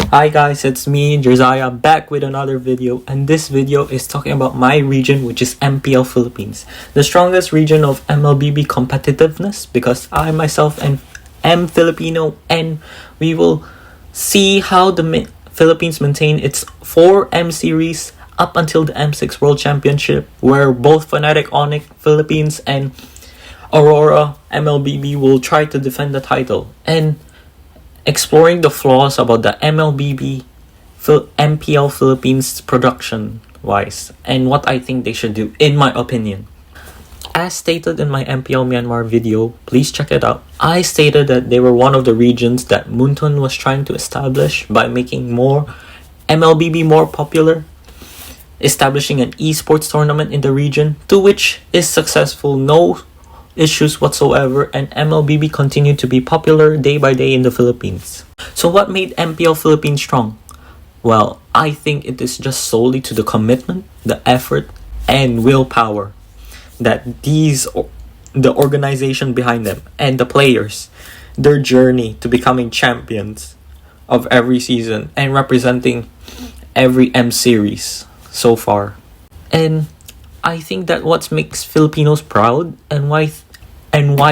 Hi guys, it's me, Jerziah, back with another video, and this video is talking about my region, which is MPL Philippines, the strongest region of MLBB competitiveness, because I myself am Filipino, and we will see how the Philippines maintain its 4M series up until the M6 World Championship, where both Fnatic Onyx Philippines and Aurora MLBB will try to defend the title, and exploring the flaws about the MPL Philippines production wise, and what I think they should do, in my opinion. As stated in my MPL Myanmar video, please check it out, I stated that they were one of the regions that Muntun was trying to establish by making more MLBB more popular, establishing an esports tournament in the region, to which is successful, no issues whatsoever, and MLBB continued to be popular day by day in the Philippines. So what made MPL Philippines strong? Well, I think it is just solely to the commitment, the effort, and willpower that the organization behind them and the players, their journey to becoming champions of every season and representing every M series so far. And I think that what makes Filipinos proud and why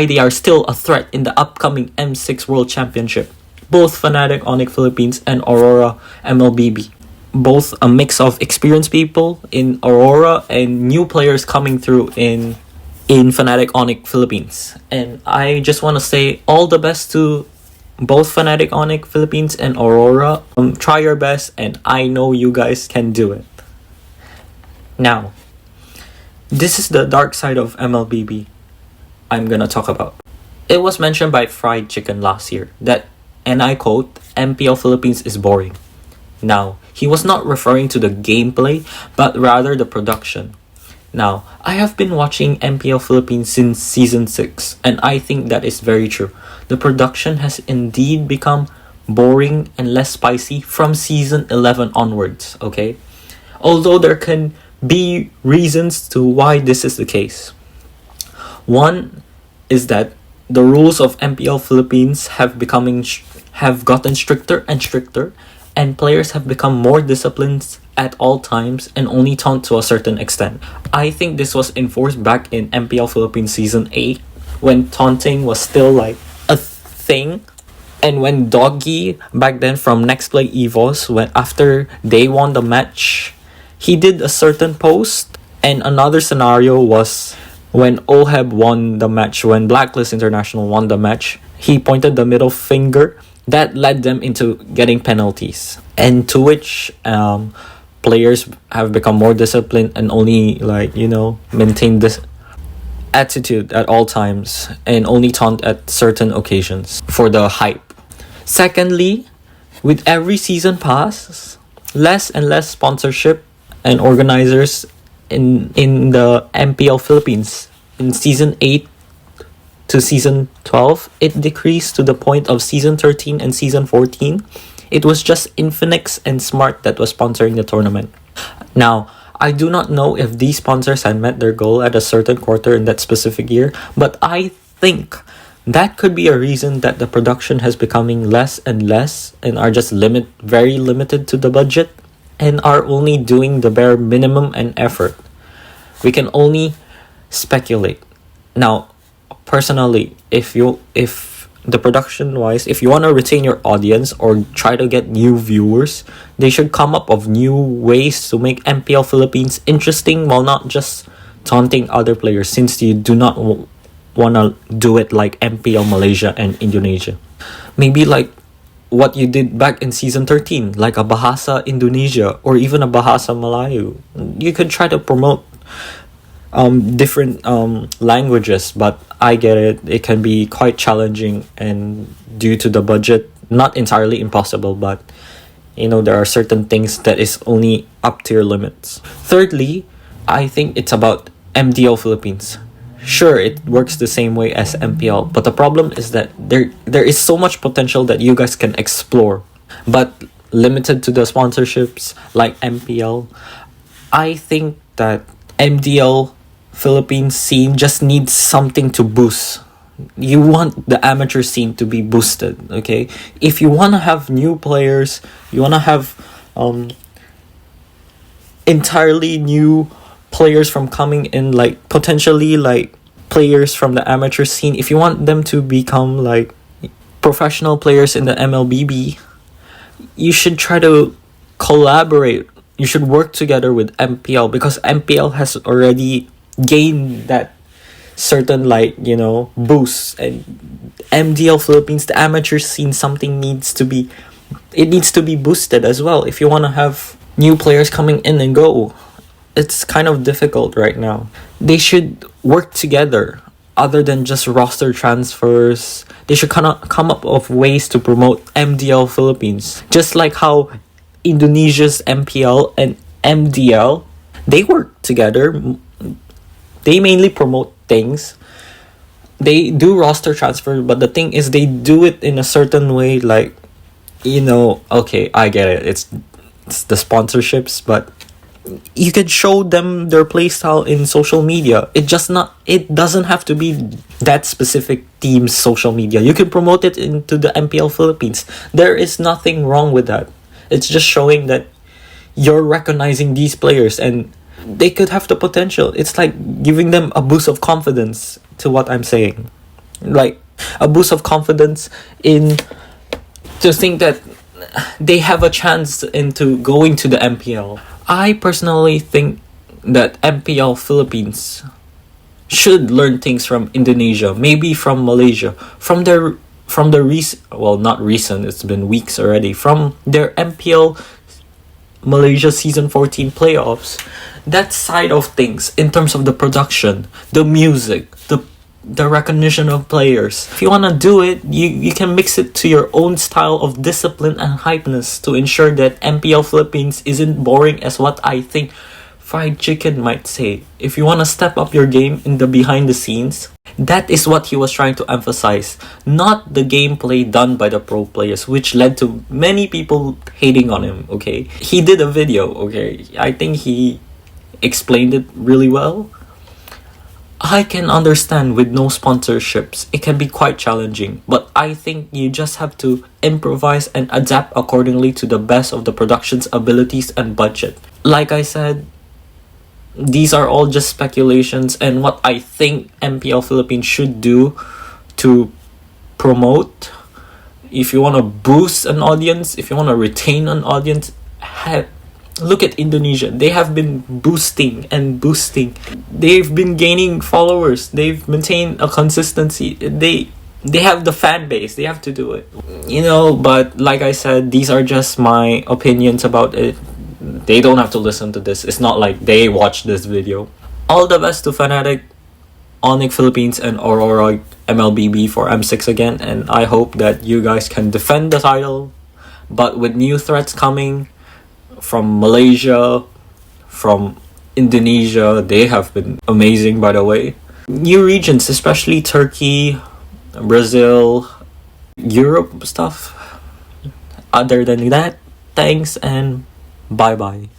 they are still a threat in the upcoming M6 World Championship. Both Fnatic Onyx Philippines and Aurora MLBB. Both a mix of experienced people in Aurora and new players coming through in Fnatic Onyx Philippines. And I just want to say all the best to both Fnatic Onyx Philippines and Aurora. Try your best, and I know you guys can do it. Now, this is the dark side of MLBB I'm gonna talk about. It was mentioned by FwydChickn last year that, and I quote, MPL Philippines is boring. Now, he was not referring to the gameplay, but rather the production. Now, I have been watching MPL Philippines since Season 6, and I think that is very true. The production has indeed become boring and less spicy from Season 11 onwards, okay? Although there can be reasons to why this is the case. One is that the rules of MPL Philippines have gotten stricter and stricter, and players have become more disciplined at all times and only taunt to a certain extent. I think this was enforced back in MPL Philippines Season 8 when taunting was still like a thing, and when Doggy back then from Next Play Evos, when after they won the match, he did a certain post. And another scenario was when Oheb won the match, when Blacklist International won the match, he pointed the middle finger. That led them into getting penalties, and to which players have become more disciplined and only maintain this attitude at all times and only taunt at certain occasions for the hype. Secondly, with every season pass, less and less sponsorship and organizers in the MPL Philippines. In Season 8 to Season 12, it decreased to the point of Season 13 and Season 14. It was just Infinix and Smart that was sponsoring the tournament. Now, I do not know if these sponsors had met their goal at a certain quarter in that specific year, but I think that could be a reason that the production has becoming less and less and are just very limited to the budget and are only doing the bare minimum and effort. We can only speculate. Now, personally, if the production wise, if you want to retain your audience or try to get new viewers, they should come up with new ways to make MPL Philippines interesting while not just taunting other players, since you do not want to do it like MPL Malaysia and Indonesia. Maybe like what you did back in Season 13, like a Bahasa Indonesia or even a Bahasa Melayu. You could try to promote different languages, but I get it. It can be quite challenging, and due to the budget, not entirely impossible, but there are certain things that is only up to your limits. Thirdly, I think it's about MDL Philippines. Sure, it works the same way as MPL, but the problem is that there is so much potential that you guys can explore, but limited to the sponsorships like MPL. I think that MDL Philippines scene just needs something to boost You want the amateur scene to be boosted, okay? If you want to have new players, you want to have entirely new players from coming in, like potentially like players from the amateur scene, if you want them to become like professional players in the MLBB, you should try to collaborate. You should work together with MPL, because MPL has already gained that certain like, you know, boost. And MDL Philippines, the amateur scene, something needs to be boosted as well. If you want to have new players coming in and go, it's kind of difficult right now. They should work together other than just roster transfers. They should come up with ways to promote MDL Philippines, just like how Indonesia's MPL and MDL, they work together. They mainly promote things. They do roster transfer, but the thing is they do it in a certain way, like, you know, okay, I get it. It's the sponsorships, but you could show them their playstyle in social media. It doesn't have to be that specific team's social media. You can promote it into the MPL Philippines. There is nothing wrong with that. It's just showing that you're recognizing these players and they could have the potential. It's like giving them a boost of confidence to what I'm saying. Like a boost of confidence in to think that they have a chance into going to the MPL. I personally think that MPL Philippines should learn things from Indonesia, maybe from Malaysia, from their not recent, it's been weeks already, from their MPL Malaysia season 14 playoffs. That side of things, in terms of the production, the music, the recognition of players. If you want to do it, you can mix it to your own style of discipline and hypeness to ensure that MPL Philippines isn't boring as what I think FwydChickn might say. If you want to step up your game in the behind the scenes, that is what he was trying to emphasize, not the gameplay done by the pro players, which led to many people hating on him, okay? He did a video, okay? I think he explained it really well. I can understand with no sponsorships, it can be quite challenging, but I think you just have to improvise and adapt accordingly to the best of the production's abilities and budget. Like I said, these are all just speculations and what I think MPL Philippines should do to promote. If you want to boost an audience, if you want to retain an audience, look at Indonesia. They have been boosting and boosting. They've been gaining followers. They've maintained a consistency. They have the fan base. They have to do it. You know, but like I said, these are just my opinions about it. They don't have to listen to this. It's not like they watched this video. All the best to Fnatic, Onyx Philippines, and Aurora MLBB for M6 again. And I hope that you guys can defend the title. But with new threats coming from Malaysia, from Indonesia, they have been amazing, by the way. New regions, especially Turkey, Brazil, Europe stuff. Other than that, thanks and bye bye.